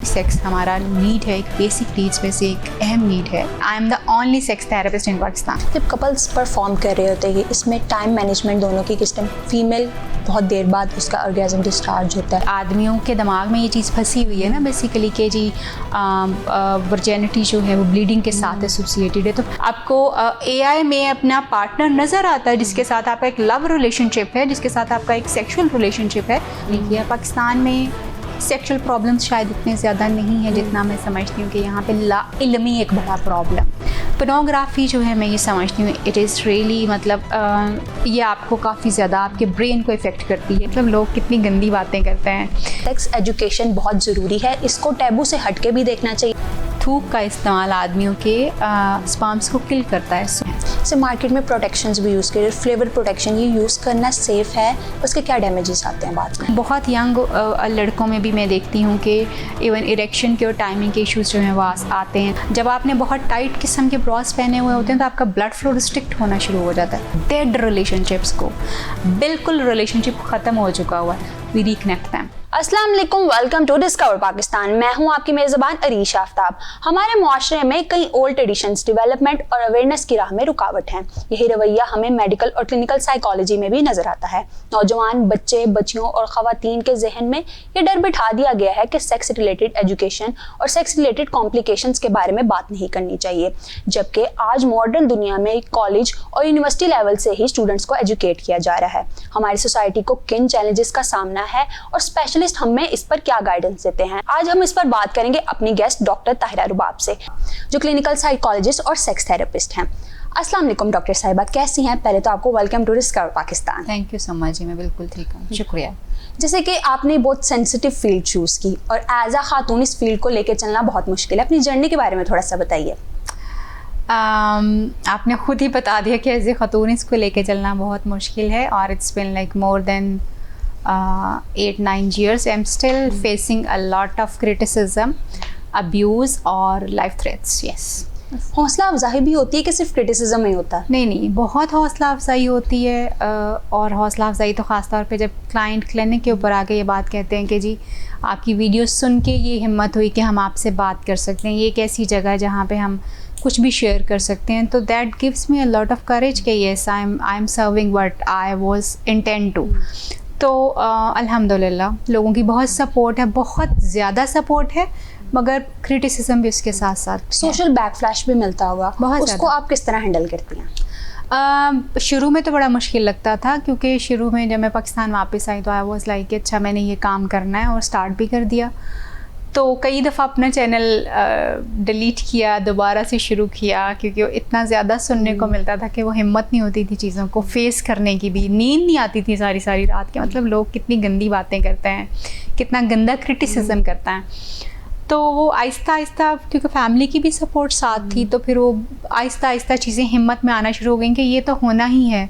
Sex हमारा need है, एक बेसिक नीड्स में से एक अहम नीड है। I am the only sex therapist in Pakistan. जब कपल्स परफॉर्म कर रहे होते हैं इसमें टाइम मैनेजमेंट दोनों की, किस टाइम फीमेल बहुत देर बाद उसका ऑर्गेज़म डिस्चार्ज होता है। आदमियों के दिमाग में ये चीज़ फंसी हुई है ना बेसिकली कि जी वर्जिनिटी जो है वो ब्लीडिंग के साथ एसोसिएटेड है। तो आपको एआई में अपना पार्टनर नज़र आता है जिसके साथ आपका एक लव रिलेशनशिप है, जिसके साथ आपका एक सेक्शुअल रिलेशनशिप है। देखिए पाकिस्तान में सेक्शुअल प्रॉब्लम्स शायद इतने ज़्यादा नहीं है जितना मैं समझती हूँ कि यहाँ पे लाइल्मी एक बड़ा प्रॉब्लम। पोर्नोग्राफी जो है मैं ये समझती हूँ इट इज़ रियली मतलब ये आपको काफ़ी ज़्यादा आपके ब्रेन को इफ़ेक्ट करती है। मतलब लोग कितनी गंदी बातें करते हैं। सेक्स एजुकेशन बहुत ज़रूरी है, इसको टैबू से हट के भी देखना चाहिए। थूक का इस्तेमाल आदमियों के स्पर्म्स को किल करता है। जैसे मार्केट में प्रोटेक्शंस भी यूज़ करें, फ्लेवर प्रोटेक्शन, ये यूज़ करना सेफ़ है, उसके क्या डैमेजेस आते हैं बाद में? बहुत यंग लड़कों में भी मैं देखती हूँ कि इवन इरेक्शन के और टाइमिंग के इश्यूज जो हैं वो आते हैं। जब आपने बहुत टाइट किस्म के ब्रास पहने हुए होते हैं तो आपका ब्लड फ्लो रिस्ट्रिक्ट होना शुरू हो जाता है। डेड रिलेशनशिप्स को बिल्कुल रिलेशनशिप ख़त्म हो चुका हुआ है, वी रिकनेक्ट दैम। अस्सलाम वालेकुम, वेलकम टू डिस्कवर पाकिस्तान। मैं हूं आपकी मेज़बान अरीश आफ्ताब। हमारे मुआशरे में कई ओल्ड ट्रेडिशंस डेवलपमेंट और अवेयरनेस की राह में रुकावट हैं। यही रवैया हमें मेडिकल और क्लिनिकल साइकोलॉजी में भी नजर आता है। नौजवान बच्चे, बच्चियों और ख़वातीन के जहन में ये डर बिठा दिया गया है कि सेक्स रिलेटेड एजुकेशन और सेक्स रिलेटेड कॉम्प्लिकेशंस के बारे में बात नहीं करनी चाहिए, जबकि आज मॉडर्न दुनिया में कॉलेज और यूनिवर्सिटी लेवल से ही स्टूडेंट्स को एजुकेट किया जा रहा है। हमारी सोसाइटी को किन चैलेंजेस का सामना है और स्पेशलिस्ट हमें इस पर क्या गाइडेंस देते हैं, आज हम इस पर बात करेंगे अपनी गेस्ट डॉक्टर ताहिरा रुबाब से, जो क्लिनिकल साइकोलॉजिस्ट और सेक्स थेरेपिस्ट हैं। अस्सलाम वालेकुम डॉक्टर साहिबा, कैसी हैं? पहले तो आपको welcome to discover Pakistan. Thank you so much ji, मैं बिल्कुल ठीक हूँ, शुक्रिया। जैसे कि आपने बहुत सेंसिटिव फील्ड चूज़ की और एज अ खातून इस फील्ड को लेकर चलना बहुत मुश्किल है, अपनी जर्नी के बारे में थोड़ा सा बताइए। आपने खुद ही बता दिया कि एज ए खातून इसको लेके चलना बहुत मुश्किल है और it's been like more than 8-9 years. I'm still facing a lot of criticism, abuse और life threats. Yes. हौसला अफजाई भी होती है कि सिर्फ क्रिटिसिज्म ही होता है? नहीं, बहुत हौसला अफजाई होती है और हौसला अफजाई तो ख़ास तौर पे जब क्लाइंट क्लिनिक के ऊपर आके ये बात कहते हैं कि जी आपकी वीडियो सुन के ये हिम्मत हुई कि हम आपसे बात कर सकते हैं, ये एक ऐसी जगह है जहाँ पे हम कुछ भी शेयर कर सकते हैं, तो that gives me a lot of courage कि yes I am serving what I was intend to. तो अल्हम्दुलिल्लाह लोगों की बहुत सपोर्ट है, बहुत ज़्यादा सपोर्ट है, मगर क्रिटिसिज्म भी उसके साथ साथ सोशल बैकफ्लैश भी मिलता होगा, बहुत उसको आप किस तरह हैंडल करती हैं? शुरू में तो बड़ा मुश्किल लगता था क्योंकि शुरू में जब मैं पाकिस्तान वापस आई तो आई वाज लाइक अच्छा मैंने ये काम करना है और स्टार्ट भी कर दिया। तो कई दफ़ा अपना चैनल डिलीट किया, दोबारा से शुरू किया क्योंकि इतना ज़्यादा सुनने को मिलता था कि वो हिम्मत नहीं होती थी चीज़ों को फेस करने की, भी नींद नहीं आती थी सारी सारी रात के। मतलब लोग कितनी गंदी बातें करते हैं, कितना गंदा क्रिटिसिज्म करता है। तो वो आहिस्ता आहिस्ता क्योंकि फैमिली की भी सपोर्ट साथ थी तो फिर वो आहिस्ता आहिस्ता चीज़ें हिम्मत में आना शुरू हो गई कि ये तो होना ही है।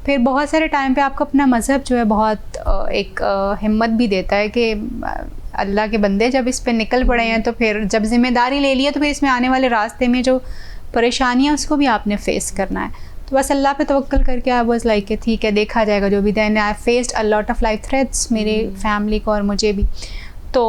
फिर बहुत सारे टाइम पे आपको अपना मज़हब जो है बहुत एक हिम्मत भी देता है कि अल्लाह के बंदे जब इस पे निकल पड़े हैं तो फिर जब जिम्मेदारी ले ली है तो फिर इसमें आने वाले रास्ते में जो परेशानियाँ उसको भी आपने फेस करना है। तो बस अल्लाह पे तवक्कल करके आई वाज लाइक कि ठीक है देखा जाएगा जो भी। Then I faced a lot of life threats, मेरे फैमिली को और मुझे भी, तो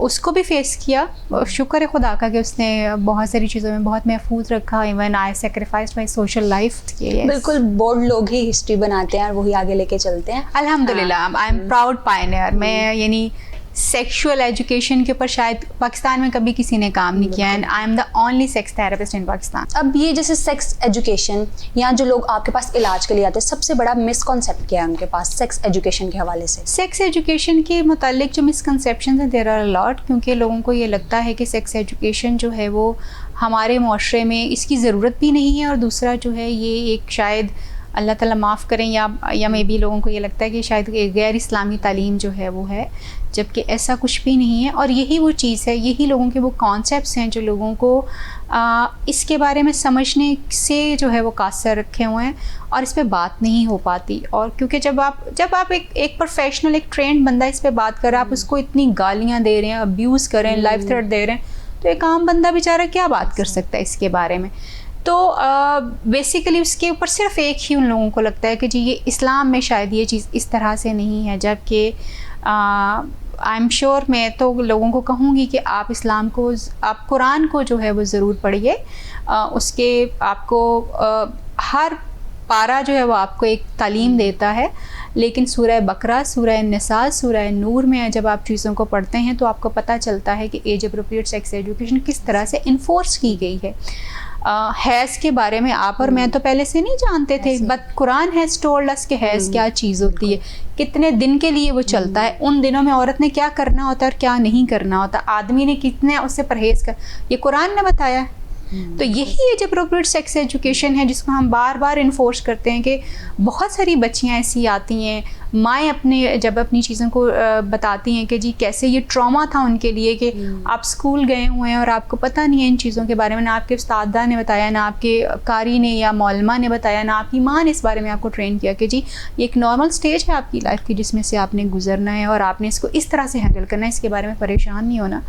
उसको भी फेस किया। शुक्र है खुदा का कि उसने बहुत सारी चीज़ों में बहुत महफूज रखा। Even I sacrifice my social life. बिल्कुल, बोर्ड लोग ही हिस्ट्री बनाते हैं और वही आगे लेके चलते हैं। अल्हम्दुलिल्लाह आई एम प्राउड पायनियर। मैं यानी सेक्सुअल एजुकेशन के ऊपर शायद पाकिस्तान में कभी किसी ने काम नहीं किया and I am the only sex therapist in Pakistan. अब ये जैसे सेक्स एजुकेशन या जो लोग आपके पास इलाज के लिए आते हैं, सबसे बड़ा मिसकॉन्सेप्ट क्या है उनके पास सेक्स एजुकेशन के हवाले से? सेक्स एजुकेशन के मुतालिक जो मिसकंसेप्शन है देयर आर लॉट, क्योंकि लोगों को ये लगता है कि सेक्स एजुकेशन जो है वो हमारे मुआशरे में इसकी ज़रूरत भी नहीं है और दूसरा जो है ये एक शायद अल्लाह ताला माफ़ करें या मे बी लोगों को ये लगता है कि शायद गैर इस्लामी तालीम जो है वो है, जबकि ऐसा कुछ भी नहीं है। और यही वो चीज़ है, यही लोगों के वो कॉन्सेप्ट्स हैं जो लोगों को इसके बारे में समझने से जो है वो कासर रखे हुए हैं और इस पे बात नहीं हो पाती। और क्योंकि जब आप एक प्रोफेशनल, एक ट्रेंड बंदा इस पे बात कर रहा है, आप उसको इतनी गालियाँ दे रहे हैं, अब्यूज़ कर रहे हैं, लाइफ थ्रेट दे रहे हैं, तो एक आम बंदा बेचारा क्या बात कर सकता है इसके बारे में? तो बेसिकली उसके ऊपर सिर्फ एक ही उन लोगों को लगता है कि जी ये इस्लाम में शायद ये चीज़ इस तरह से नहीं है, जबकि आई एम श्योर मैं तो लोगों को कहूँगी कि आप इस्लाम को, आप कुरान को जो है वो ज़रूर पढ़िए। उसके आपको हर पारा जो है वो आपको एक तालीम देता है, लेकिन सूरह बकरा, सूरह निसा, सूरह नूर में जब आप चीज़ों को पढ़ते हैं तो आपको पता चलता है कि एज अप्रोप्रिएट सेक्स एजुकेशन किस तरह से इन्फोर्स की गई है। हैज़ के बारे में आप और मैं तो पहले से नहीं जानते थे, but Quran has told us कि हैज़ क्या चीज़ होती है, कितने दिन के लिए वो चलता है, उन दिनों में औरत ने क्या करना होता है और क्या नहीं करना होता, आदमी ने कितने उससे परहेज़ कर, ये कुरान ने बताया है। तो यही एज अप्रोप्रिएट सेक्स एजुकेशन है जिसको हम बार बार इन्फोर्स करते हैं कि बहुत सारी बच्चियां ऐसी आती हैं, माएँ अपनी चीज़ों को बताती हैं कि जी कैसे ये ट्रॉमा था उनके लिए कि आप स्कूल गए हुए हैं और आपको पता नहीं है इन चीज़ों के बारे में, ना आपके उस्तादा ने बताया, ना आपके कारी ने या मौलमा ने बताया, ना आपकी माँ ने इस बारे में आपको ट्रेन किया कि जी ये एक नॉर्मल स्टेज है आपकी लाइफ की जिसमें से आपने गुजरना है और आपने इसको इस तरह से हैंडल करना है, इसके बारे में परेशान नहीं होना।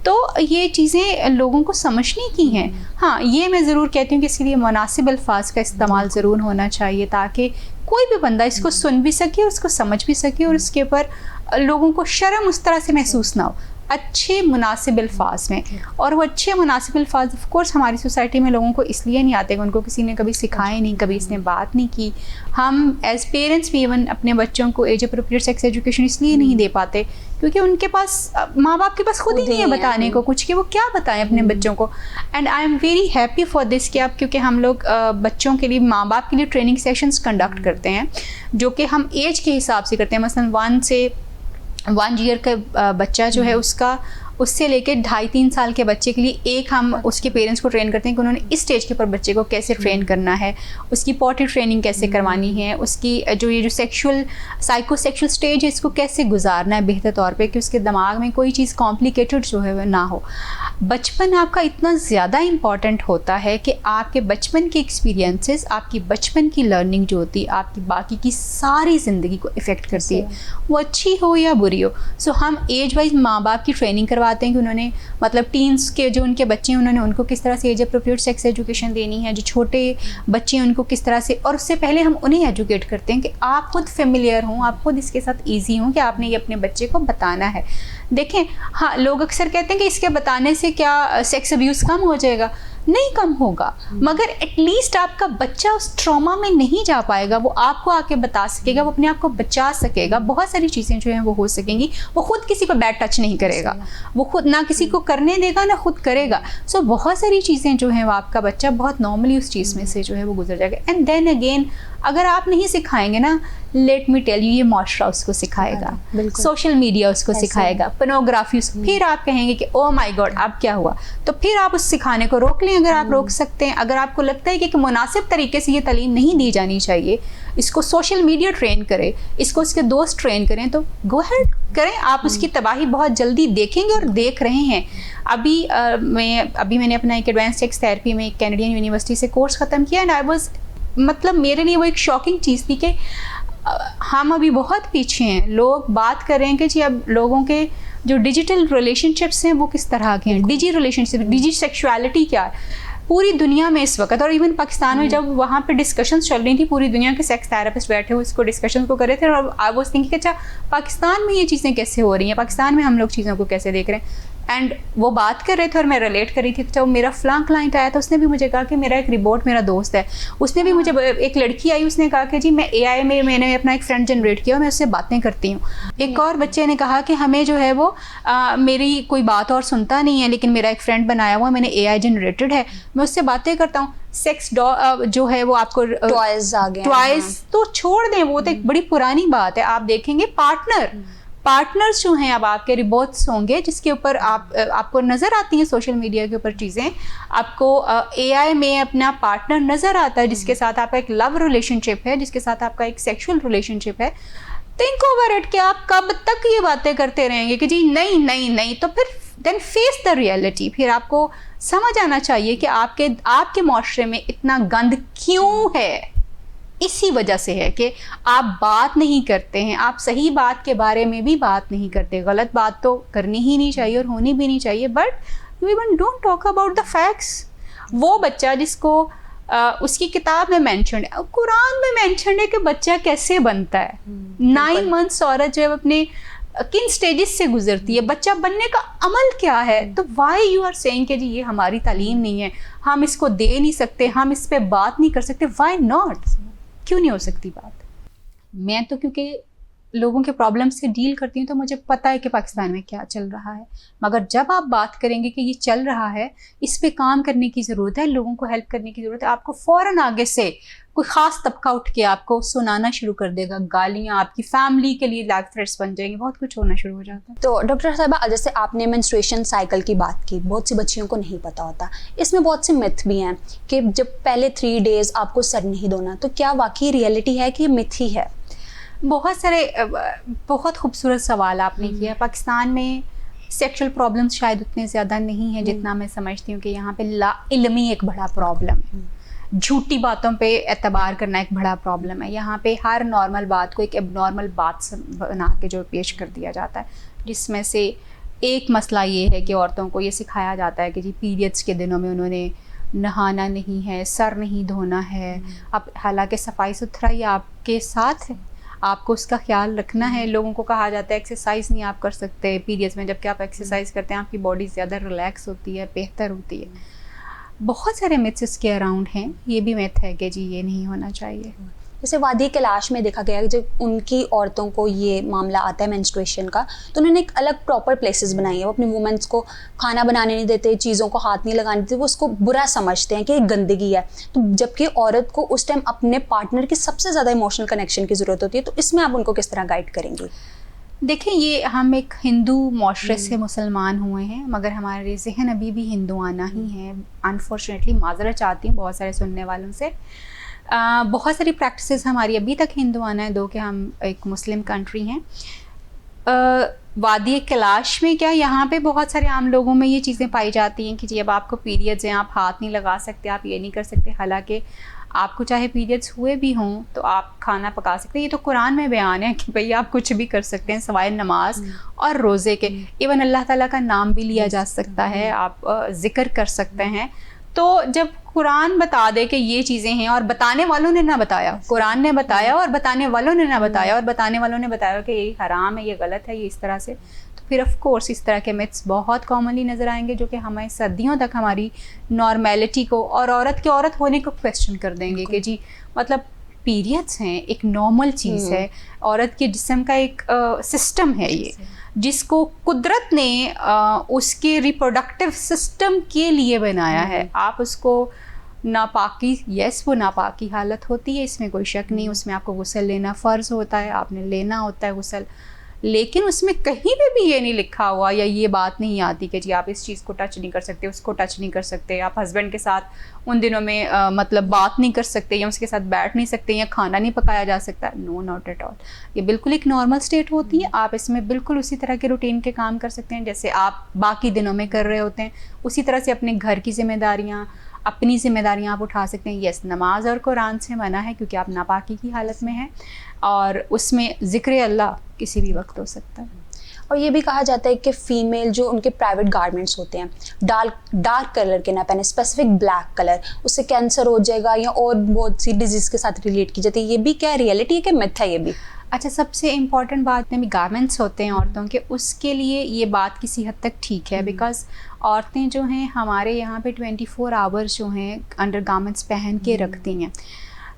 तो ये चीज़ें लोगों को समझने की हैं। हाँ, ये मैं ज़रूर कहती हूँ कि इसके लिए मुनासिब अल्फाज का इस्तेमाल ज़रूर होना चाहिए ताकि कोई भी बंदा इसको सुन भी सके, उसको समझ भी सके और उसके ऊपर लोगों को शर्म उस तरह से महसूस ना हो। अच्छे मुनासिब अल्फाज में, और वो अच्छे मुनासिब अल्फाज ऑफ कोर्स हमारी सोसाइटी में लोगों को इसलिए नहीं आते कि उनको किसी ने कभी सिखाए नहीं, कभी इसने बात नहीं की। हम एज पेरेंट्स भी इवन अपने बच्चों को एज अप्रोप्रिएट सेक्स एजुकेशन इसलिए नहीं दे पाते क्योंकि उनके पास, माँ बाप के पास खुद ही नहीं है बताने को कुछ कि वो क्या बताएं अपने बच्चों को। And I am very happy for this कि अब क्योंकि हम लोग बच्चों के लिए, माँ बाप के लिए ट्रेनिंग सेशंस कंडक्ट करते हैं जो कि हम एज के हिसाब से करते हैं। मसलन 1 ईयर का बच्चा जो है उससे लेके 2.5-3 साल के बच्चे के लिए एक हम उसके पेरेंट्स को ट्रेन करते हैं कि उन्होंने इस स्टेज के ऊपर बच्चे को कैसे ट्रेन करना है, उसकी पॉटी ट्रेनिंग कैसे करवानी है, उसकी जो साइकोसेक्सुअल स्टेज है इसको कैसे गुजारना है बेहतर तौर पे कि उसके दिमाग में कोई चीज़ कॉम्प्लिकेटेड जो है वह ना हो। बचपन आपका इतना ज़्यादा इम्पॉर्टेंट होता है कि आपके बचपन के एक्सपीरियंसेस, आपकी बचपन की लर्निंग जो होती है आपकी बाकी की सारी ज़िंदगी को इफ़ेक्ट करती है, वो अच्छी हो या बुरी हो। सो हम एज वाइज माँ बाप की ट्रेनिंग करवाते हैं कि उन्होंने मतलब टीन्स के जो उनके बच्चे हैं उन्होंने उनको किस तरह से एज अप्रोप्रिएट सेक्स एजुकेशन देनी है, जो छोटे बच्चे हैं उनको किस तरह से, और उससे पहले हम उन्हें एजुकेट करते हैं कि आप खुद फेमिलियर हों, आप खुद इसके साथ ईजी हों कि आपने ये अपने बच्चे को बताना है। देखें, हाँ, लोग अक्सर कहते हैं कि इसके बताने से क्या सेक्स अब्यूज़ कम हो जाएगा। नहीं कम होगा, मगर एटलीस्ट आपका बच्चा उस ट्रॉमा में नहीं जा पाएगा, वो आपको आके बता सकेगा, वो अपने आप को बचा सकेगा, बहुत सारी चीज़ें जो हैं वो हो सकेंगी। वो खुद किसी को बैड टच नहीं करेगा, वो खुद ना किसी को करने देगा ना खुद करेगा। सो बहुत सारी चीज़ें जो हैं वो आपका बच्चा बहुत नॉर्मली उस चीज़ में से जो है वो गुजर जाएगा। एंड देन अगेन अगर आप नहीं सिखाएंगे ना, लेट मी टेल यू, ये माशरा उसको सिखाएगा, सोशल मीडिया उसको सिखाएगा, पोर्नोग्राफी, फिर आप कहेंगे कि ओ माय गॉड अब क्या हुआ। तो फिर आप उस सिखाने को रोक लें अगर आप रोक सकते हैं। अगर आपको लगता है कि एक मुनासिब तरीके से ये तालीम नहीं दी जानी चाहिए, इसको सोशल मीडिया ट्रेन करे, इसको उसके दोस्त ट्रेन करें, तो गो अहेड करें। आप उसकी तबाही बहुत जल्दी देखेंगे और देख रहे हैं। अभी मैंने अपना एक एडवांस सेक्स थेरेपी में एक कैनेडियन यूनिवर्सिटी से कोर्स ख़त्म किया एंड आई वाज, मतलब मेरे लिए वो एक शॉकिंग चीज़ थी कि हम अभी बहुत पीछे हैं। लोग बात कर रहे हैं कि जी अब लोगों के जो डिजिटल रिलेशनशिप्स हैं वो किस तरह के हैं, डिजी रिलेशनशिप, डिजी सेक्सुअलिटी क्या है पूरी दुनिया में इस वक्त। और इवन पाकिस्तान में जब वहाँ पे डिस्कशंस चल रही थी, पूरी दुनिया के सेक्स थेरेपिस्ट बैठे हुए इसको डिस्कशन को कर रहे थे और आई वाज थिंकिंग कि अच्छा पाकिस्तान में ये चीज़ें कैसे हो रही हैं, पाकिस्तान में हम लोग चीज़ों को कैसे देख रहे हैं। एंड वो बात कर रहे थे और मैं रिलेट कर रही थी। जब मेरा फलां क्लाइंट आया तो उसने भी मुझे कहा कि मेरा एक रिपोर्ट, मेरा दोस्त है, उसने भी मुझे, एक लड़की आई उसने कहा कि जी मैं AI में मैंने अपना एक फ्रेंड जनरेट किया और मैं उससे बातें करती हूँ। एक और बच्चे ने कहा कि हमें जो है वो मेरी कोई बात और सुनता नहीं है, लेकिन मेरा एक फ्रेंड बनाया हुआ, मैंने AI जनरेटेड है, मैं उससे बातें करता हूँ। सेक्स जो है वो आपको टॉयज आ गए, टॉयज तो छोड़ दें, वो तो एक बड़ी पुरानी बात है। आप देखेंगे पार्टनर्स जो हैं अब आपके रिबोट्स होंगे जिसके ऊपर आपको नज़र आती हैं सोशल मीडिया के ऊपर चीज़ें, आपको AI में अपना पार्टनर नज़र आता है जिसके साथ आपका एक लव रिलेशनशिप है, जिसके साथ आपका एक सेक्सुअल रिलेशनशिप है। थिंक ओवर इट कि आप कब तक ये बातें करते रहेंगे कि जी नहीं नहीं नहीं, तो फिर देन फेस द रियलिटी। फिर आपको समझ आना चाहिए कि आपके माशरे में इतना गंद क्यों है। इसी वजह से है कि आप बात नहीं करते हैं, आप सही बात के बारे में भी बात नहीं करते। गलत बात तो करनी ही नहीं चाहिए और होनी भी नहीं चाहिए, but you even don't talk about the facts. वो बच्चा जिसको उसकी किताब में मेंशन है, कुरान में मेंशन है कि बच्चा कैसे बनता है। 9 मंथ्स औरत जब अपने किन स्टेजेस से गुजरती है, बच्चा बनने का अमल क्या है। तो वाई यू आर सेइंग कि जी ये हमारी तालीम नहीं है, हम इसको दे नहीं सकते, हम इस पे बात नहीं कर सकते। वाई नॉट, क्यों नहीं हो सकती बात। मैं तो क्योंकि लोगों के प्रॉब्लम से डील करती हूँ तो मुझे पता है कि पाकिस्तान में क्या चल रहा है। मगर जब आप बात करेंगे कि ये चल रहा है, इस पे काम करने की ज़रूरत है, लोगों को हेल्प करने की ज़रूरत है, आपको फ़ौरन आगे से कोई ख़ास तबका उठ के आपको सुनाना शुरू कर देगा, गालियाँ आपकी फैमिली के लिए लाइफ थ्रेट्स बन जाएंगी, बहुत कुछ होना शुरू हो जाता है। तो डॉक्टर साहिबा, जैसे आपने मेंस्ट्रुएशन साइकिल की बात की, बहुत सी बच्चियों को नहीं पता होता, इसमें बहुत से मिथ भी हैं कि जब पहले 3 डेज आपको सर नहीं धोना, तो क्या वाकई रियलिटी है कि मिथ ही है? बहुत खूबसूरत सवाल आपने किया। पाकिस्तान में सेक्सुअल प्रॉब्लम्स शायद उतने ज़्यादा नहीं है जितना मैं समझती हूँ कि यहाँ पे लाइल्मी एक बड़ा प्रॉब्लम है, झूठी बातों पे एतबार करना एक बड़ा प्रॉब्लम है। यहाँ पे हर नॉर्मल बात को एक एबनॉर्मल बात बना के जो पेश कर दिया जाता है, जिसमें से एक मसला ये है कि औरतों को ये सिखाया जाता है कि जी पीरियड्स के दिनों में उन्होंने नहाना नहीं है, सर नहीं धोना है। अब हालांकि सफाई सुथराई आपके साथ है, आपको उसका ख्याल रखना है। लोगों को कहा जाता है एक्सरसाइज नहीं आप कर सकते पीरियड्स में, जबकि आप एक्सरसाइज करते हैं आपकी बॉडी ज़्यादा रिलैक्स होती है, बेहतर होती है। बहुत सारे मिथ्स इसके अराउंड हैं। ये भी मिथ है कि जी ये नहीं होना चाहिए। जैसे वादी कैलाश में देखा गया कि जब उनकी औरतों को ये मामला आता है मेंस्ट्रुएशन का, तो उन्होंने एक अलग प्रॉपर प्लेसेस बनाई है। वो अपनी वुमेन्स को खाना बनाने नहीं देते, चीज़ों को हाथ नहीं लगाने देते, वो उसको बुरा समझते हैं कि एक गंदगी है। तो जबकि औरत को उस टाइम अपने पार्टनर की सबसे ज़्यादा इमोशनल कनेक्शन की ज़रूरत होती है। तो इसमें आप उनको किस तरह गाइड करेंगे? देखिए, ये हम एक हिंदू माशरे से मुसलमान हुए हैं, मगर हमारे जहन अभी भी हिंदुआना ही है। अनफॉर्चुनेटली, माजरत चाहती हूँ बहुत सारे सुनने वालों से। बहुत सारी प्रैक्टिसेस हमारी अभी तक हिंदुआना है, दो कि हम एक मुस्लिम कंट्री हैं। वादी कैलाश में क्या, यहाँ पे बहुत सारे आम लोगों में ये चीज़ें पाई जाती हैं कि जी अब आपको पीरियड्स हैं, आप हाथ नहीं लगा सकते, आप ये नहीं कर सकते। हालांकि आपको चाहे पीरियड्स हुए भी हों तो आप खाना पका सकते हैं। ये तो कुरान में बयान है कि भाई आप कुछ भी कर सकते हैं सवाए नमाज और रोज़े के। इवन अल्लाह ताला का नाम भी लिया जा सकता है, आप जिक्र कर सकते हैं। तो जब कुरान बता दे कि ये चीज़ें हैं और बताने वालों ने ना बताया, कुरान ने बताया और बताने वालों ने ना बताया, और बताने वालों ने बताया कि ये हराम है, ये गलत है, ये इस तरह से, तो फिर ऑफ कोर्स इस तरह के मिथ्स बहुत कॉमनली नज़र आएंगे जो कि हमें सदियों तक हमारी नॉर्मेलिटी को और औरत के औरत होने को क्वेश्चन कर देंगे कि जी मतलब पीरियड्स हैं, एक नॉर्मल चीज़ है, औरत के जिस्म का एक सिस्टम है ये, जिसको कुदरत ने उसके रिप्रोडक्टिव सिस्टम के लिए बनाया है। आप उसको नापाकी, यस वो नापाकी हालत होती है, इसमें कोई शक नहीं, उसमें आपको गुस्ल लेना फ़र्ज़ होता है, आपने लेना होता है गुस्ल। लेकिन उसमें कहीं पे भी ये नहीं लिखा हुआ या ये बात नहीं आती कि जी आप इस चीज़ को टच नहीं कर सकते, उसको टच नहीं कर सकते, आप हस्बैंड के साथ उन दिनों में मतलब बात नहीं कर सकते, या उसके साथ बैठ नहीं सकते, या खाना नहीं पकाया जा सकता। No, not at all. ये बिल्कुल एक नॉर्मल स्टेट होती है। आप इसमें बिल्कुल उसी तरह के रूटीन के काम कर सकते हैं जैसे आप बाकी दिनों में कर रहे होते हैं। उसी तरह से अपने घर की जिम्मेदारियाँ, अपनी जिम्मेदारियाँ आप उठा सकते हैं। यस, नमाज और कुरान से मना है क्योंकि आप नापाकी की हालत में हैं, और उसमें ज़िक्र अल्लाह किसी भी वक्त हो सकता है। और ये भी कहा जाता है कि फ़ीमेल जो उनके प्राइवेट गारमेंट्स होते हैं डार्क कलर के ना पहने, स्पेसिफिक ब्लैक कलर, उससे कैंसर हो जाएगा या और बहुत सी डिजीज़ के साथ रिलेट की जाती है। ये भी क्या रियलिटी है कि मिथ है ये भी? अच्छा, सबसे इम्पॉर्टेंट बात में भी गारमेंट्स होते हैं औरतों के, उसके लिए ये बात किसी हद तक ठीक है, बिकॉज़ औरतें जो हैं हमारे यहाँ पे 24 आवर्स जो हैं अंडर गारमेंट्स पहन के रखती हैं,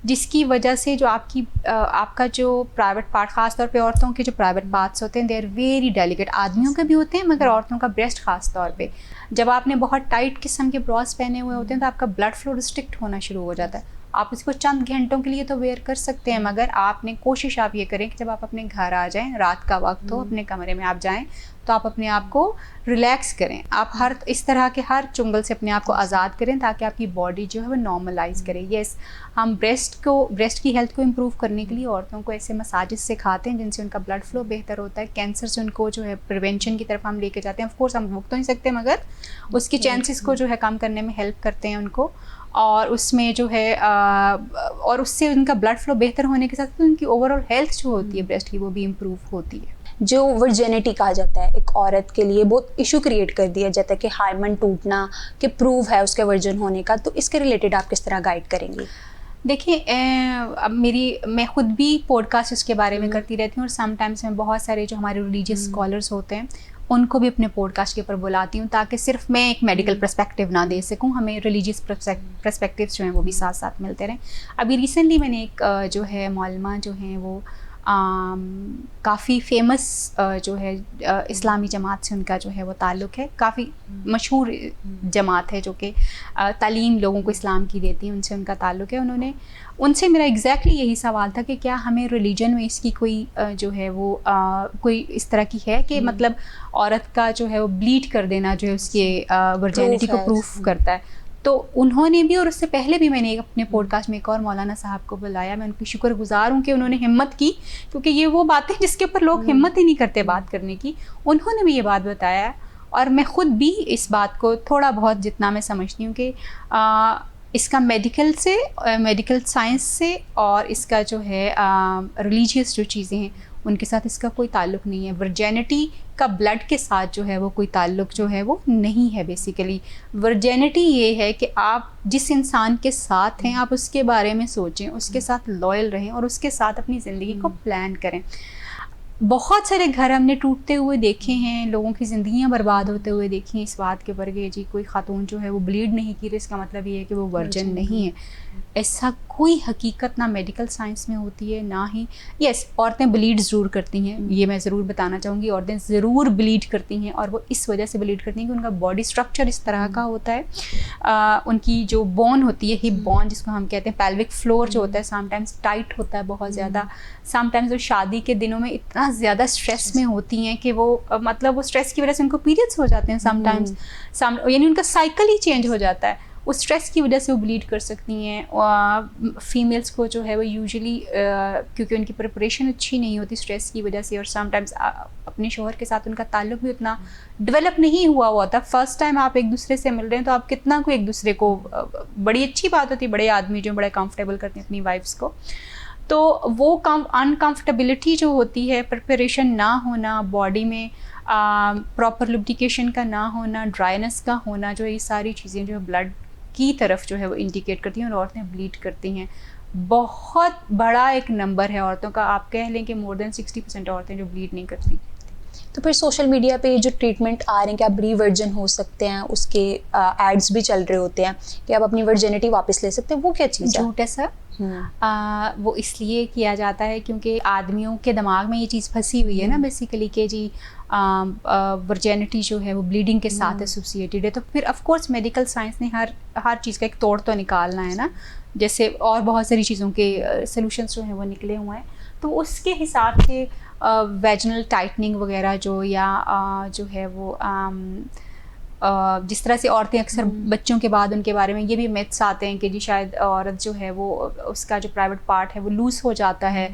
जिसकी वजह से जो आपका जो प्राइवेट पार्ट, ख़ास तौर पे औरतों के जो प्राइवेट पार्ट्स होते हैं, दे आर वेरी डेलिकेट। आदमियों के भी होते हैं मगर औरतों का ब्रेस्ट ख़ास तौर पे, जब आपने बहुत टाइट किस्म के ब्रास पहने हुए होते हैं तो आपका ब्लड फ्लो रिस्ट्रिक्ट होना शुरू हो जाता है। आप इसको चंद घंटों के लिए तो वेयर कर सकते हैं, मगर आपने कोशिश आप ये करें कि जब आप अपने घर आ जाएं, रात का वक्त हो, अपने कमरे में आप जाएं, तो आप अपने आप को रिलैक्स करें। आप हर इस तरह के हर चुंगल से अपने आप को आज़ाद करें ताकि आपकी बॉडी जो है वो नॉर्मलाइज करे। यस, हम ब्रेस्ट की हेल्थ को इम्प्रूव करने के लिए औरतों को ऐसे मसाजेस सिखाते हैं जिनसे उनका ब्लड फ्लो बेहतर होता है, कैंसर से उनको जो है प्रिवेंशन की तरफ हम लेके जाते हैं। ऑफ कोर्स हम रोक तो नहीं सकते, मगर उसकी चांसेस को जो है कम करने में हेल्प करते हैं उनको, और उसमें जो है और उससे उनका ब्लड फ्लो बेहतर होने के साथ उनकी ओवरऑल हेल्थ जो होती है ब्रेस्ट की, वो भी इम्प्रूव होती है। जो वर्जिनिटी कहा जाता है एक औरत के लिए बहुत इशू क्रिएट कर दिया जाता है कि हार्मोन टूटना कि प्रूव है उसके वर्जिन होने का, तो इसके रिलेटेड आप किस तरह गाइड करेंगी? देखिए अब मैं खुद भी पॉडकास्ट इसके बारे में करती रहती हूँ और समटाइम्स मैं बहुत सारे जो हमारे रिलीजियस स्कॉलर्स होते हैं उनको भी अपने पॉडकास्ट के ऊपर बुलाती हूँ, ताकि सिर्फ मैं एक मेडिकल पर्सपेक्टिव ना दे सकूँ, हमें रिलीजियस पर्सपेक्टिव्स जो हैं वो भी साथ साथ मिलते रहें। अभी रिसेंटली मैंने एक जो है मौलमा जो हैं वो काफ़ी फेमस जो है इस्लामी जमात से उनका जो है वो ताल्लुक़ है, काफ़ी मशहूर जमात है जो कि तालीम लोगों को इस्लाम की देती है, उनसे उनका ताल्लुक़ है। उनसे मेरा एग्जैक्टली यही सवाल था कि क्या हमें रिलीजन में इसकी कोई जो है वो कोई इस तरह की है कि मतलब औरत का जो है वो ब्लीड कर देना जो है उसके वर्जिनिटी को प्रूफ करता है। तो उन्होंने भी और उससे पहले भी मैंने अपने पॉडकास्ट में एक और मौलाना साहब को बुलाया। मैं उनकी शुक्रगुजार हूँ कि उन्होंने हिम्मत की, क्योंकि ये वो बातें जिसके ऊपर लोग हिम्मत ही नहीं करते बात करने की। उन्होंने भी ये बात बताया और मैं ख़ुद भी इस बात को थोड़ा बहुत जितना मैं समझती हूँ कि इसका मेडिकल साइंस से और इसका जो है रिलीजियस जो चीज़ें हैं उनके साथ इसका कोई ताल्लुक़ नहीं है। वर्जिनिटी का ब्लड के साथ जो है वो कोई ताल्लुक़ जो है वो नहीं है। बेसिकली वर्जिनिटी ये है कि आप जिस इंसान के साथ हैं आप उसके बारे में सोचें, उसके साथ लॉयल रहें और उसके साथ अपनी ज़िंदगी को प्लान करें। बहुत सारे घर हमने टूटते हुए देखे हैं, लोगों की ज़िंदगियां बर्बाद होते हुए देखी हैं इस बात के ऊपर कि जी कोई ख़ातून जो है वो ब्लीड नहीं की रही, इसका मतलब ये है कि वो वर्जिन नहीं है। ऐसा कोई हकीकत ना मेडिकल साइंस में होती है ना ही। यस, औरतें ब्लीड ज़रूर करती हैं, ये मैं ज़रूर बताना चाहूँगी। औरतें ज़रूर ब्लीड करती हैं और वो इस वजह से ब्लीड करती हैं कि उनका बॉडी स्ट्रक्चर इस तरह का होता है। उनकी जो बोन होती है, हिप बोन जिसको हम कहते हैं, पेल्विक फ्लोर जो होता है समटाइम्स टाइट होता है बहुत ज़्यादा। समटाइम्स वो शादी के दिनों में इतना ज़्यादा स्ट्रेस में होती हैं कि वो मतलब वो स्ट्रेस की वजह से उनको पीरियड्स हो जाते हैं समटाइम्स, यानी उनका साइकिल ही चेंज हो जाता है। उस स्ट्रेस की वजह से वो ब्लीड कर सकती हैं। फीमेल्स को जो है वो यूजुअली क्योंकि उनकी प्रिपरेशन अच्छी नहीं होती स्ट्रेस की वजह से, और समटाइम्स अपने शोहर के साथ उनका ताल्लुक़ भी उतना डेवलप नहीं हुआ होता। फर्स्ट टाइम आप एक दूसरे से मिल रहे हैं तो आप कितना को एक दूसरे को, बड़ी अच्छी बात होती है, बड़े आदमी जो बड़े कंफर्टेबल करते हैं अपनी वाइफ्स को, तो वो अनकम्फर्टेबिलिटी जो होती है, प्रिपरेशन ना होना, बॉडी में प्रॉपर लुब्रिकेशन का ना होना, ड्राइनेस का होना, जो ये सारी चीज़ें जो है ब्लड की तरफ जो है वो इंडिकेट करती हैं और औरतें ब्लीड करती हैं। बहुत बड़ा एक नंबर है औरतों का, आप कह लें कि मोर देन 60% औरतें जो ब्लीड नहीं करती। तो फिर सोशल मीडिया पे जो ट्रीटमेंट आ रहे हैं कि आप री-वर्जिन हो सकते हैं, उसके एड्स भी चल रहे होते हैं कि आप अपनी वर्जिनिटी वापस ले सकते हैं, वो क्या चीज़ है? झूठ है सर। वो इसलिए किया जाता है क्योंकि आदमियों के दिमाग में ये चीज़ फंसी हुई है ना बेसिकली कि जी वर्जिनिटी जो है वो ब्लीडिंग के साथ एसोसिएटेड है। तो फिर ऑफ कोर्स मेडिकल साइंस ने हर चीज़ का एक तोड़ तो निकालना है ना, जैसे और बहुत सारी चीज़ों के सॉल्यूशंस जो हैं वो निकले हुए हैं। तो उसके हिसाब से वेजिनल टाइटनिंग वगैरह जो या जो है वो जिस तरह से औरतें अक्सर बच्चों के बाद उनके बारे में ये भी मिथ्स आते हैं कि जी शायद औरत जो है वो उसका जो प्राइवेट पार्ट है वो लूज़ हो जाता है।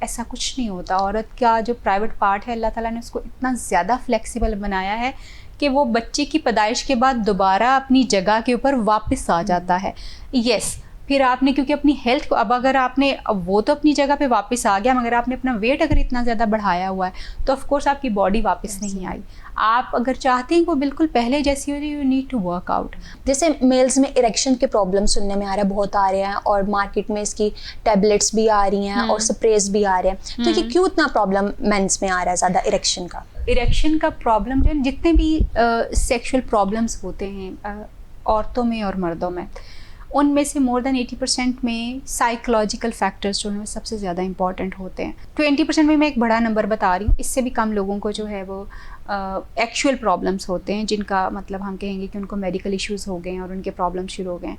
ऐसा कुछ नहीं होता। औरत का जो प्राइवेट पार्ट है अल्लाह ताला ने उसको इतना ज़्यादा फ्लेक्सिबल बनाया है कि वो बच्चे की पैदाइश के बाद दोबारा अपनी जगह के ऊपर वापस आ जाता है। यस, फिर आपने क्योंकि अपनी हेल्थ को, अब अगर आपने, अब वो तो अपनी जगह पे वापस आ गया, मगर आपने अपना वेट अगर इतना ज़्यादा बढ़ाया हुआ है तो ऑफ कोर्स आपकी बॉडी वापस नहीं आई। आप अगर चाहते हैं कि वो बिल्कुल पहले जैसी हो, you need to work out. जैसे मेल्स में इरेक्शन के प्रॉब्लम सुनने में आ रहा है, बहुत आ रहे हैं, और मार्केट में इसकी टैबलेट्स भी आ रही हैं और स्प्रेज भी आ रहे हैं, तो ये क्यों इतना प्रॉब्लम मेंस में आ रहा है ज़्यादा इरेक्शन का? इरेक्शन का प्रॉब्लम जो है, जितने भी सेक्शुअल प्रॉब्लम्स होते हैं औरतों में और मर्दों में, उनमें से मोर देन 80% में साइकोलॉजिकल फैक्टर्स जो हैं वो सबसे ज़्यादा इंपॉर्टेंट होते हैं। 20% में मैं एक बड़ा नंबर बता रही हूँ, इससे भी कम लोगों को जो है वो एक्चुअल प्रॉब्लम्स होते हैं, जिनका मतलब हम कहेंगे कि उनको मेडिकल इश्यूज़ हो गए हैं और उनके प्रॉब्लम्स शुरू हो गए हैं।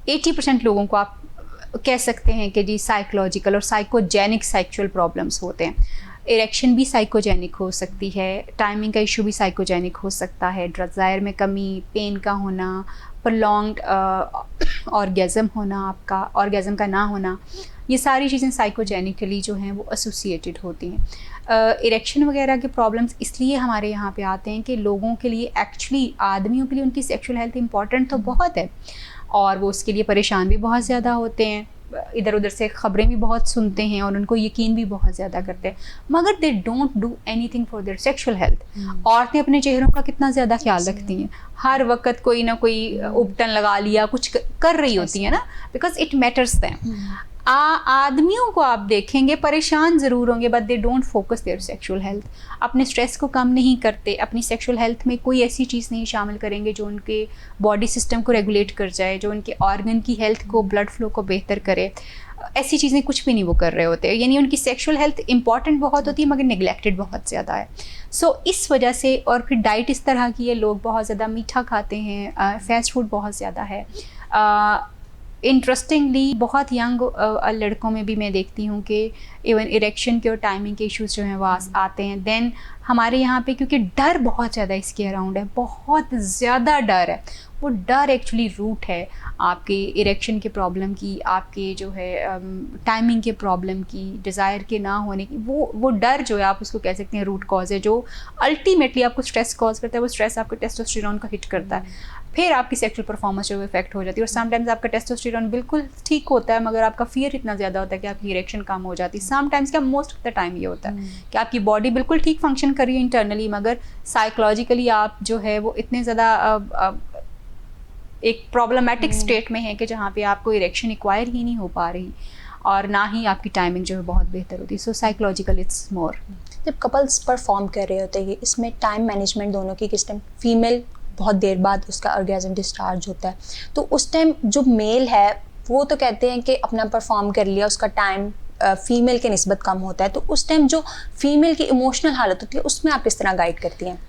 80% लोगों को आप कह सकते हैं कि जी साइकोलॉजिकल और साइकोजेनिक सेक्सुअल प्रॉब्लम्स होते हैं। इरेक्शन भी साइकोजेनिक हो सकती है, टाइमिंग का इशू भी साइकोजेनिक हो सकता है, डिज़ायर में कमी, पेन का होना, प्रोलॉन्ग्ड ऑर्गेज़म होना, आपका ऑर्गेज़म का ना होना, ये सारी चीज़ें साइकोजेनिकली जो हैं वो एसोसिएटेड होती हैं। इरेक्शन वगैरह के प्रॉब्लम्स इसलिए हमारे यहाँ पे आते हैं कि लोगों के लिए, एक्चुअली आदमियों के लिए उनकी सेक्सुअल हेल्थ इंपॉर्टेंट तो बहुत है और वो उसके लिए परेशान भी बहुत ज़्यादा होते हैं। इधर उधर से खबरें भी बहुत सुनते हैं और उनको यकीन भी बहुत ज़्यादा करते हैं, मगर they don't do anything for their sexual health. औरतें अपने चेहरों का कितना ज़्यादा ख्याल रखती हैं, हर वक्त कोई ना कोई उपटन लगा लिया, कुछ कर रही होती है ना, बिकॉज इट मैटर्स देम। आदमियों को आप देखेंगे परेशान ज़रूर होंगे, but they don't focus their sexual health. अपने स्ट्रेस को कम नहीं करते, अपनी सेक्सुअल हेल्थ में कोई ऐसी चीज़ नहीं शामिल करेंगे जो उनके बॉडी सिस्टम को रेगुलेट कर जाए, जो उनके ऑर्गन की हेल्थ को, ब्लड फ्लो को बेहतर करे। ऐसी चीज़ें कुछ भी नहीं वो कर रहे होते, यानी उनकी सेक्सुअल हेल्थ इंपॉर्टेंट बहुत होती है मगर निगलेक्टेड बहुत ज़्यादा है। सो इस वजह से, और फिर डाइट इस तरह की है, लोग बहुत ज़्यादा मीठा खाते हैं, फास्ट फूड बहुत ज़्यादा है। इंटरेस्टिंगली बहुत यंग लड़कों में भी मैं देखती हूँ कि इवन इरेक्शन के और टाइमिंग के इश्यूज जो हैं वो आते हैं। देन हमारे यहाँ पे क्योंकि डर बहुत ज़्यादा इसके अराउंड है, बहुत ज़्यादा डर है, वो डर एक्चुअली रूट है आपके इरेक्शन के प्रॉब्लम की, आपके जो है टाइमिंग के प्रॉब्लम की, डिज़ायर के ना होने की। वो डर जो है आप उसको कह सकते हैं रूट कॉज है, जो अल्टीमेटली आपको स्ट्रेस कॉज करता है। वो स्ट्रेस आपको टेस्टोस्टेरोन को हिट करता है, फिर आपकी सेक्सुअल परफॉर्मेंस जो इफेक्ट हो जाती है। और समटाइम्स आपका टेस्टोस्टेरोन बिल्कुल ठीक होता है मगर आपका फियर इतना ज़्यादा होता है कि आपकी इरेक्शन कम हो जाती है। समटाइम्स क्या, मोस्ट ऑफ द टाइम ये होता है कि आपकी बॉडी बिल्कुल ठीक फंक्शन कर रही है इंटरनली, मगर साइकोलॉजिकली आप जो है वो इतने ज़्यादा एक प्रॉब्लमेटिक स्टेट में है कि जहाँ पे आपको इरेक्शन एक्वायर ही नहीं हो पा रही और ना ही आपकी टाइमिंग जो है बहुत बेहतर होती है। सो साइकोलॉजिकल इट्स मोर। जब कपल्स परफॉर्म कर रहे होते हैं, इसमें टाइम मैनेजमेंट दोनों की किस टाइम, फीमेल बहुत देर बाद उसका ऑर्गेज़म डिस्चार्ज होता है, तो उस टाइम जो मेल है वो तो कहते हैं कि अपना परफॉर्म कर लिया, उसका टाइम फीमेल के निस्बत कम होता है, तो उस टाइम जो फीमेल की इमोशनल हालत होती है उसमें आप किस तरह गाइड करती हैं?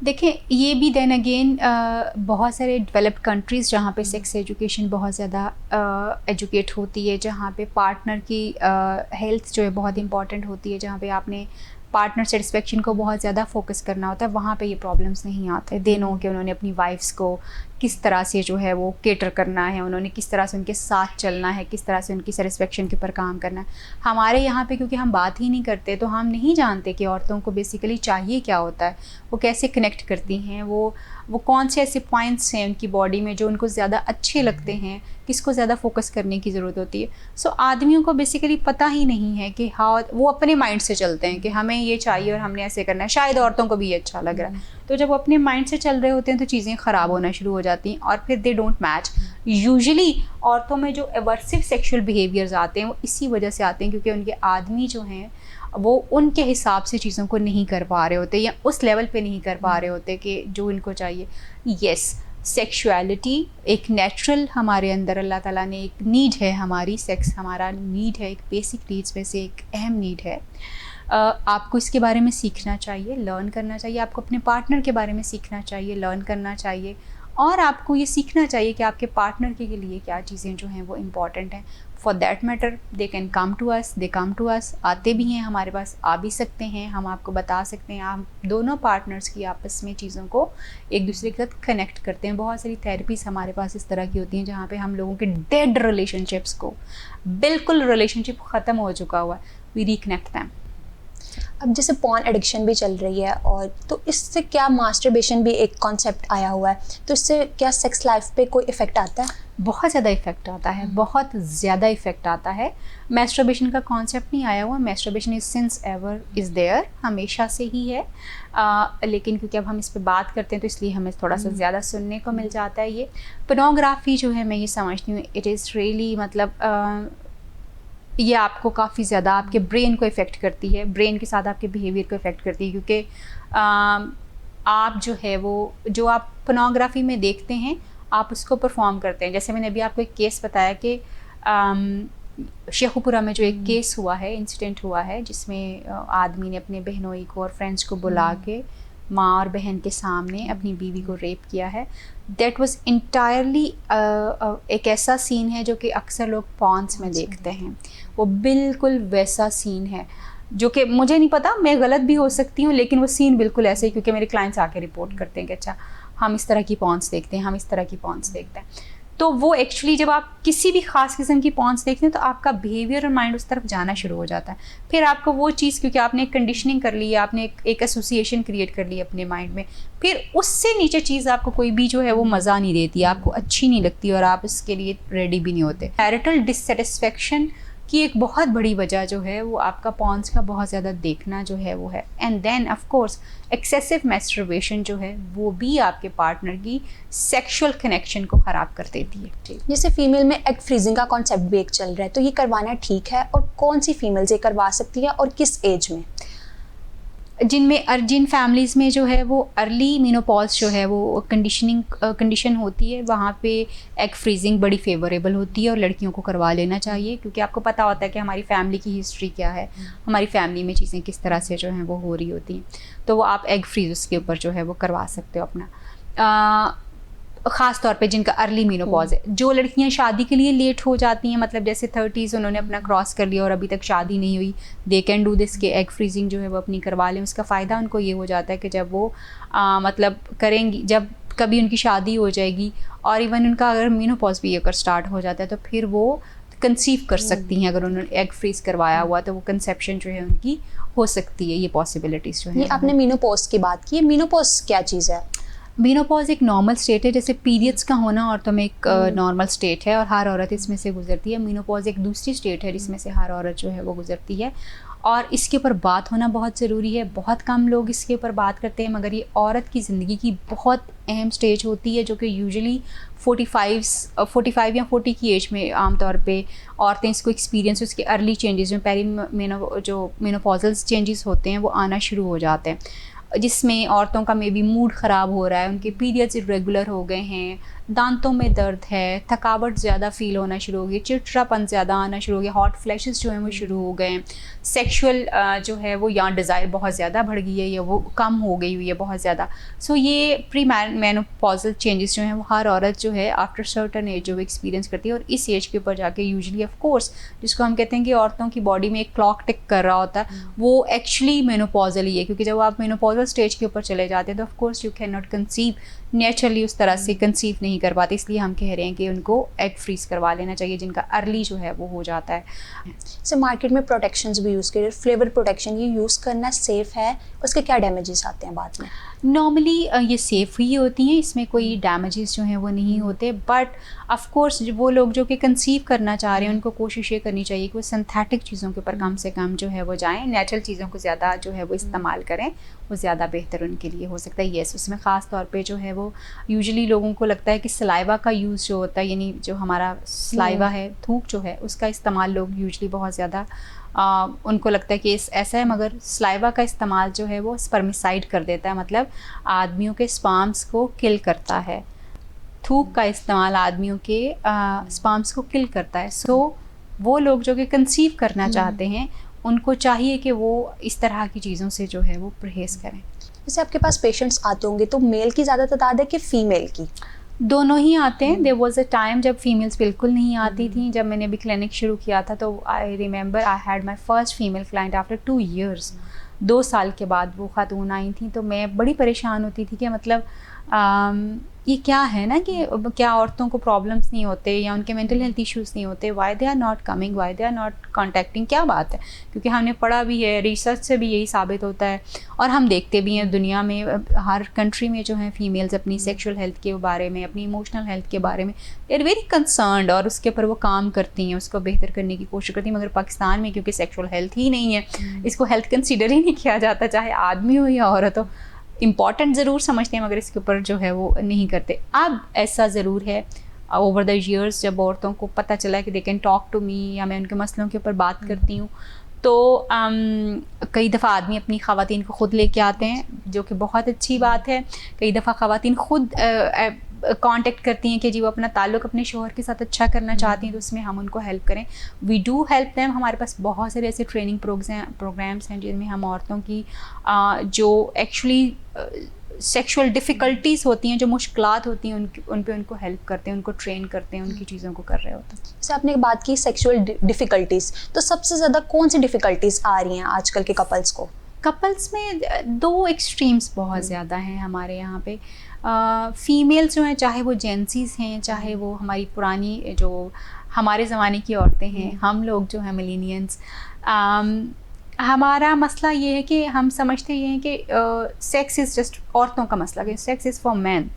देखें, ये भी देन अगेन बहुत सारे डेवलप्ड कंट्रीज़ जहाँ पे सेक्स एजुकेशन बहुत ज़्यादा एजुकेट होती है, जहाँ पे पार्टनर की हेल्थ जो है बहुत इंपॉर्टेंट होती है, जहाँ पे आपने पार्टनर सेटिस्फेक्शन को बहुत ज़्यादा फोकस करना होता है, वहाँ पे ये प्रॉब्लम्स नहीं आते। देनों के उन्होंने अपनी वाइफ्स को किस तरह से जो है वो केटर करना है, उन्होंने किस तरह से उनके साथ चलना है, किस तरह से उनकी सेटिस्फेक्शन के ऊपर काम करना है। हमारे यहाँ पे क्योंकि हम बात ही नहीं करते तो हम नहीं जानते कि औरतों को बेसिकली चाहिए क्या होता है, वो कैसे कनेक्ट करती हैं, वो कौन से ऐसे पॉइंट्स हैं उनकी बॉडी में जो उनको ज़्यादा अच्छे लगते हैं, किसको ज़्यादा फोकस करने की ज़रूरत होती है। सो आदमियों को बेसिकली पता ही नहीं है कि हाँ, वो अपने माइंड से चलते हैं कि हमें ये चाहिए और हमने ऐसे करना है, शायद औरतों को भी ये अच्छा लग रहा है। तो जब वो अपने माइंड से चल रहे होते हैं तो चीज़ें ख़राब होना शुरू हो जाती हैं और फिर दे डोंट मैच। यूजुअली औरतों में जो एवर्सिव सेक्सुअल बिहेवियर्स आते हैं वो इसी वजह से आते हैं क्योंकि उनके आदमी जो हैं वो उनके हिसाब से चीज़ों को नहीं कर पा रहे होते या उस लेवल पे नहीं कर पा रहे होते कि जो इनको चाहिए। येस, सेक्सुअलिटी एक नेचुरल हमारे अंदर अल्लाह ताला ने एक नीड है, हमारी सेक्स हमारा नीड है, एक बेसिक नीड्स में से एक अहम नीड है। आपको इसके बारे में सीखना चाहिए, लर्न करना चाहिए, आपको अपने पार्टनर के बारे में सीखना चाहिए, लर्न करना चाहिए, और आपको ये सीखना चाहिए कि आपके पार्टनर के लिए क्या चीज़ें जो हैं वो इम्पॉर्टेंट हैं। For that matter they can come to us, they come to us, आते भी हैं हमारे पास, आ भी सकते हैं, हम आपको बता सकते हैं। आप दोनों पार्टनर्स की आपस में चीज़ों को एक दूसरे के साथ कनेक्ट करते हैं। बहुत सारी थेरेपीज़ हमारे पास इस तरह की होती हैं जहाँ पे हम लोगों के डेड रिलेशनशिप्स को, बिल्कुल रिलेशनशिप ख़त्म हो चुका हुआ, वी रिकनेक्ट दैम। अब जैसे पॉर्न एडिक्शन भी चल रही है, और तो इससे क्या मास्टरबेशन भी एक कॉन्सेप्ट आया हुआ है, तो इससे क्या सेक्स लाइफ पे कोई इफ़ेक्ट आता है? बहुत ज़्यादा इफेक्ट आता है, बहुत ज़्यादा इफेक्ट आता है। मैस्टरबेशन का कॉन्सेप्ट नहीं आया हुआ, masturbation is since ever is there, हमेशा से ही है। लेकिन क्योंकि अब हम इस पे बात करते हैं तो इसलिए हमें थोड़ा सा ज़्यादा सुनने को मिल जाता है। ये पोर्नोग्राफी जो है, मैं ये समझती हूँ इट इज़ रियली मतलब ये आपको काफ़ी ज़्यादा आपके ब्रेन को इफ़ेक्ट करती है, ब्रेन के साथ आपके बिहेवियर को इफ़ेक्ट करती है, क्योंकि आप जो है वो जो आप पोर्नोग्राफी में देखते हैं आप उसको परफॉर्म करते हैं। जैसे मैंने अभी आपको एक केस बताया कि शेखुपुरा में जो एक केस हुआ है, इंसिडेंट हुआ है, जिसमें आदमी ने अपने बहनोई को और फ्रेंड्स को बुला के माँ और बहन के सामने अपनी बीवी को रेप किया है। दैट वाज इंटायरली एक ऐसा सीन है जो कि अक्सर लोग पॉर्न्स में देखते हैं, वो बिल्कुल वैसा सीन है जो कि मुझे नहीं पता, मैं गलत भी हो सकती हूँ, लेकिन वो सीन बिल्कुल ऐसे ही, क्योंकि मेरे क्लाइंट्स आके रिपोर्ट करते हैं कि अच्छा हम इस तरह की पॉर्न्स देखते हैं, हम इस तरह की पॉर्न्स देखते हैं। तो वो एक्चुअली जब आप किसी भी ख़ास किस्म की पॉन्स देखते हैं तो आपका बिहेवियर और माइंड उस तरफ जाना शुरू हो जाता है। फिर आपको वो चीज़, क्योंकि आपने एक कंडीशनिंग कर ली है, आपने एक एसोसिएशन क्रिएट कर ली अपने माइंड में, फिर उससे नीचे चीज़ आपको कोई भी जो है वो मज़ा नहीं देती, आपको अच्छी नहीं लगती और आप इसके लिए रेडी भी नहीं होते। मैरिटल डिससेटिस्फेक्शन की एक बहुत बड़ी वजह जो है वो आपका पॉन्स का बहुत ज़्यादा देखना जो है वो है। And then of course excessive masturbation जो है वो भी आपके पार्टनर की सेक्सुअल कनेक्शन को ख़राब कर देती है। जैसे फीमेल में एग फ्रीजिंग का कॉन्सेप्ट भी एक चल रहा है, तो ये करवाना ठीक है और कौन सी फीमेल्स ये करवा सकती है और किस एज में? जिन फैमिलीज़ में जो है वो अर्ली मेनोपॉज जो है वो कंडीशन होती है, वहाँ पे एग फ्रीजिंग बड़ी फेवरेबल होती है और लड़कियों को करवा लेना चाहिए, क्योंकि आपको पता होता है कि हमारी फैमिली की हिस्ट्री क्या है, हमारी फैमिली में चीज़ें किस तरह से जो हैं वो हो रही होती हैं। तो वो आप एग फ्रीज उसके ऊपर जो है वो करवा सकते हो अपना, ख़ास तौर पे जिनका अर्ली मेनोपॉज है। जो लड़कियां शादी के लिए लेट हो जाती हैं, मतलब जैसे 30s उन्होंने अपना क्रॉस कर लिया और अभी तक शादी नहीं हुई, दे कैन डू दिस के एग फ्रीजिंग जो है वो अपनी करवा लें। उसका फ़ायदा उनको ये हो जाता है कि जब वो मतलब करेंगी, जब कभी उनकी शादी हो जाएगी और इवन उनका अगर मेनोपॉज भी अगर स्टार्ट हो जाता है तो फिर वो कंसीव कर सकती हैं। अगर उन्होंने एग फ्रीज करवाया हुआ तो वो कंसेप्शन जो है उनकी हो सकती है। ये पॉसिबिलिटीज़ जो है। ये आपने मेनोपॉज की बात की है, मेनोपॉज क्या चीज़ है? मेनोपॉज एक नॉर्मल स्टेट है, जैसे पीरियड्स का होना औरतों में एक नॉर्मल स्टेट है और हर औरत इसमें से गुजरती है। मेनोपॉज एक दूसरी स्टेट है जिसमें से हर औरत जो है वो गुजरती है और इसके ऊपर बात होना बहुत ज़रूरी है। बहुत कम लोग इसके ऊपर बात करते हैं, मगर ये औरत की ज़िंदगी की बहुत अहम स्टेज होती है, जो कि यूजुअली 45 या 40 की एज में आमतौर पे औरतें इसको एक्सपीरियंस, उसके अर्ली चेंजेस में जो मेनोपॉजल चेंजेस होते हैं वो आना शुरू हो जाते हैं, जिसमें औरतों का मे बी मूड ख़राब हो रहा है, उनके पीरियड्स इरेगुलर हो गए हैं, दांतों में दर्द है, थकावट ज़्यादा फील होना शुरू हो गई, चिड़चिड़ापन ज़्यादा आना शुरू हो गया, हॉट फ्लैशेस जो हैं वो शुरू हो गए हैं, सेक्सुअल जो है वो या डिज़ायर बहुत ज़्यादा बढ़ गई है या वो कम हो गई हुई है बहुत ज़्यादा। सो ये प्री मेनोपॉजल चेंजेस जो हैं वो हर औरत जो है आफ्टर सर्टन एज जो वो एक्सपीरियंस करती है और इस एज के ऊपर जाके यूजुअली ऑफ कोर्स जिसको हम कहते हैं कि औरतों की बॉडी में एक क्लॉक टिक कर रहा होता है, वो एक्चुअली मेनोपॉजल ही है, क्योंकि जब आप मेनोपॉजल स्टेज के ऊपर चले जाते हैं तो of course you can not conceive naturally, उस तरह से कंसीव नहीं कर पाते। इसलिए हम कह रहे हैं कि उनको एग फ्रीज करवा लेना चाहिए जिनका अर्ली जो है वो हो जाता है। जैसे मार्केट में प्रोटेक्शंस भी यूज़ कर, फ्लेवर प्रोटेक्शन, ये यूज़ करना सेफ़ है? उसके क्या डैमेजेस आते हैं बाद में? नॉर्मली ये सेफ़ ही होती हैं, इसमें कोई डैमेजेस जो हैं वो नहीं होते, बट ऑफ कोर्स वो लोग जो कि कंसीव करना चाह रहे हैं उनको कोशिश ये करनी चाहिए कि वो सिंथेटिक चीज़ों के ऊपर कम से कम जो है वो जाएं, नेचुरल चीज़ों को ज़्यादा जो है वो इस्तेमाल करें, वो ज़्यादा बेहतर उनके लिए हो सकता है। येस, उसमें ख़ास तौर पे जो है वो यूजुअली लोगों को लगता है कि सलाइवा का यूज़ जो होता है, यानी जो हमारा सलाइवा है, थूक जो है, उसका इस्तेमाल लोग यूजुअली बहुत ज़्यादा उनको लगता है कि ऐसा है, मगर सलाइवा का इस्तेमाल जो है वो स्पर्मिसाइड कर देता है, मतलब आदमियों के स्पर्म्स को किल करता है। थूक का इस्तेमाल आदमियों के स्पर्म्स को किल करता है। सो वो लोग जो कि कंसीव करना चाहते हैं उनको चाहिए कि वो इस तरह की चीज़ों से जो है वो परहेज़ करें। जैसे आपके पास पेशेंट्स आते होंगे तो मेल की ज़्यादा तादाद है कि फीमेल की? दोनों ही आते हैं। देयर वाज अ टाइम जब फीमेल्स बिल्कुल नहीं आती थी। जब मैंने अभी क्लिनिक शुरू किया था तो I remember I had my first female client after 2 years। 2 साल के बाद वो खातून आई थी, तो मैं बड़ी परेशान होती थी कि मतलब ये क्या है ना कि क्या औरतों को प्रॉब्लम्स नहीं होते या उनके मेंटल हेल्थ इश्यूज़ नहीं होते, why they are not coming, why they are not contacting, क्या बात है? क्योंकि हमने पढ़ा भी है, रिसर्च से भी यही साबित होता है और हम देखते भी हैं दुनिया में हर कंट्री में जो है फीमेल्स अपनी सेक्शुअल हेल्थ के बारे में, अपनी इमोशनल हेल्थ के बारे में दे आर वेरी कंसर्न्ड और उसके ऊपर वो काम करती हैं, उसको बेहतर करने की कोशिश करती हैं। मगर पाकिस्तान में क्योंकि सेक्शुअल हेल्थ ही नहीं है, इसको हेल्थ कंसिडर ही नहीं किया जाता, चाहे आदमी हो या औरत हो। इम्पॉर्टेंट ज़रूर समझते हैं मगर इसके ऊपर जो है वो नहीं करते। अब ऐसा ज़रूर है ओवर द ईयर्स जब औरतों को पता चला कि they can talk to me या मैं उनके मसलों के ऊपर बात करती हूँ, तो कई दफ़ा आदमी अपनी ख़वातीन को ख़ुद लेके आते हैं, जो कि बहुत अच्छी बात है। कई दफ़ा ख़वातीन ख़ुद कांटेक्ट करती हैं कि जी वो अपना ताल्लुक़ अपने शोहर के साथ अच्छा करना चाहती हैं, तो उसमें हम उनको हेल्प करें। We do help them. हमारे पास बहुत सारे ऐसे ट्रेनिंग प्रोग्राम्स हैं जिनमें हम औरतों की जो एक्चुअली सेक्शुअल डिफ़िकल्टीज़ होती हैं, जो मुश्किलात होती हैं, उनको हेल्प करते हैं, उनको ट्रेन करते हैं, उनकी चीज़ों को कर रहे होते हैं। जैसे आपने एक बात की सेक्सुअल डिफ़िकल्टीज़, तो सबसे ज़्यादा कौन सी डिफ़िकल्टीज़ आ रही हैं आजकल के कपल्स को? कपल्स में 2 एक्सट्रीम्स बहुत ज़्यादा हैं हमारे यहाँ पे। फीमेल्स जो हैं, चाहे वो जेंसीज हैं, चाहे वो हमारी पुरानी जो हमारे ज़माने की औरतें हैं, हम लोग जो हैं मिलेनियंस, हमारा मसला ये है कि हम समझते ये हैं कि सेक्स इज़ जस्ट औरतों का मसला, कि सेक्स इज़ फॉर मैन।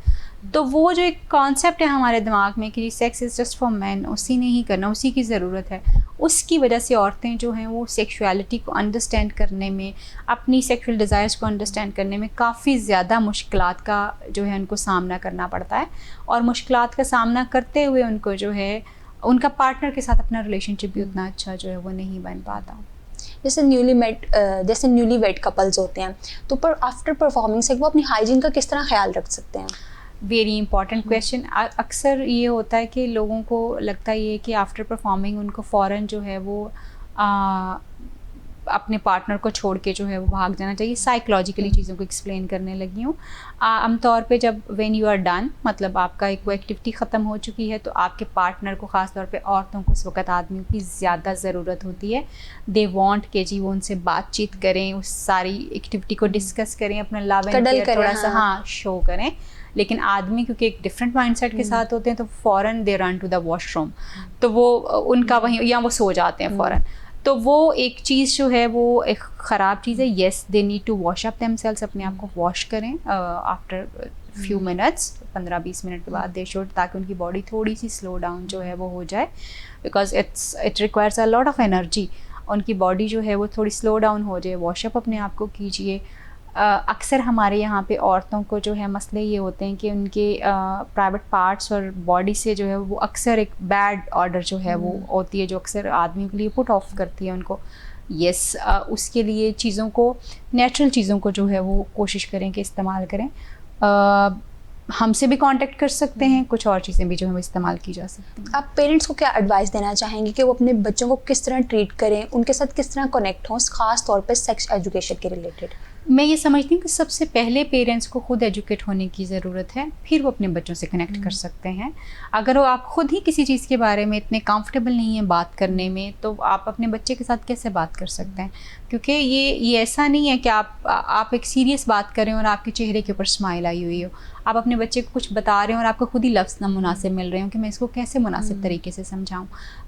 तो वो जो एक कॉन्सेप्ट है हमारे दिमाग में कि sex is just for man, उसी ने ही करना, उसी की ज़रूरत है, उसकी वजह से औरतें जो हैं वो सेक्सुअलिटी को अंडरस्टैंड करने में, अपनी सेक्सुअल डिज़ायर्स को अंडरस्टैंड करने में काफ़ी ज़्यादा मुश्किलात का जो है उनको सामना करना पड़ता है। और मुश्किलात का सामना करते हुए उनको जो है उनका पार्टनर के साथ अपना रिलेशनशिप भी उतना अच्छा जो है वो नहीं बन पाता। जैसे न्यूली वेड कपल्स होते हैं, तो पर आफ्टर परफॉर्मिंग सेक्स वो अपनी हाइजीन का किस तरह ख्याल रख सकते हैं? Very important question. अक्सर ये होता है कि लोगों को लगता ये है कि आफ्टर परफॉर्मिंग उनको फ़ौरन जो है वो अपने पार्टनर को छोड़ के जो है वो भाग जाना चाहिए। साइकोलॉजिकली चीज़ों को एक्सप्लेन करने लगी हूँ। आमतौर पे जब व्हेन यू आर डन, मतलब आपका एक वो एक्टिविटी ख़त्म हो चुकी है, तो आपके पार्टनर को, ख़ास तौर पे औरतों को इस वक्त आदमियों की ज़्यादा ज़रूरत होती है। दे वांट के जी वो उनसे बातचीत करें, उस सारी एक्टिविटी को डिस्कस करें, अपना लव एंड केयर थोड़ा सा शो करें। लेकिन आदमी क्योंकि एक डिफरेंट माइंडसेट के साथ होते हैं, तो फ़ौरन they run to the washroom, तो वो उनका वहीं, या वो सो जाते हैं फ़ौरन। तो वो एक चीज़ जो है वो एक ख़राब चीज़ है। Yes, they need to wash up themselves, अपने आप को वॉश करें आफ्टर फ्यू मिनट्स, 15-20 मिनट के बाद दे शुड, ताकि उनकी बॉडी थोड़ी सी स्लो डाउन जो है वो हो जाए, because it requires a lot of energy. उनकी बॉडी जो है वो थोड़ी स्लो डाउन हो जाए, वॉशअप अपने आप को कीजिए। अक्सर हमारे यहाँ पे औरतों को जो है मसले ये होते हैं कि उनके प्राइवेट पार्ट्स और बॉडी से जो है वो अक्सर एक बैड ऑर्डर जो है वो होती है, जो अक्सर आदमियों के लिए पुट ऑफ करती है उनको। यस, उसके लिए चीज़ों को, नेचुरल चीज़ों को जो है वो कोशिश करें कि इस्तेमाल करें। हमसे भी कांटेक्ट कर सकते हैं, कुछ और चीज़ें भी जो है वो इस्तेमाल की जा सकती हैं। आप पेरेंट्स को क्या एडवाइस देना चाहेंगे कि वो अपने बच्चों को किस तरह ट्रीट करें, उनके साथ किस तरह कनेक्ट हों, खास तौर पे सेक्स एजुकेशन के रिलेटेड? मैं ये समझती हूँ कि सबसे पहले पेरेंट्स को खुद एजुकेट होने की ज़रूरत है, फिर वो अपने बच्चों से कनेक्ट कर सकते हैं। अगर वो आप खुद ही किसी चीज़ के बारे में इतने कंफर्टेबल नहीं हैं बात करने में, तो आप अपने बच्चे के साथ कैसे बात कर सकते हैं? क्योंकि ये ऐसा नहीं है कि आप एक सीरियस बात करें और आपके चेहरे के ऊपर स्माइल आई हुई हो। आप अपने बच्चे को कुछ बता रहे हो और आपको खुद ही लफ्ज़ नामुनासिब मिल रहे हो कि मैं इसको कैसे मुनासिब तरीके से समझाऊँ।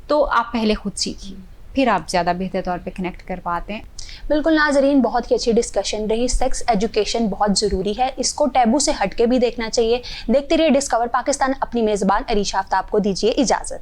तो आप पहले खुद सीखिए, फिर आप ज़्यादा बेहतर तौर पे कनेक्ट कर पाते हैं। बिल्कुल नाज़रीन, बहुत ही अच्छी डिस्कशन रही। सेक्स एजुकेशन बहुत ज़रूरी है, इसको टैबू से हटके भी देखना चाहिए। देखते रहिए डिस्कवर पाकिस्तान। अपनी मेज़बान अरीशा आफ्ताब को दीजिए इजाज़त।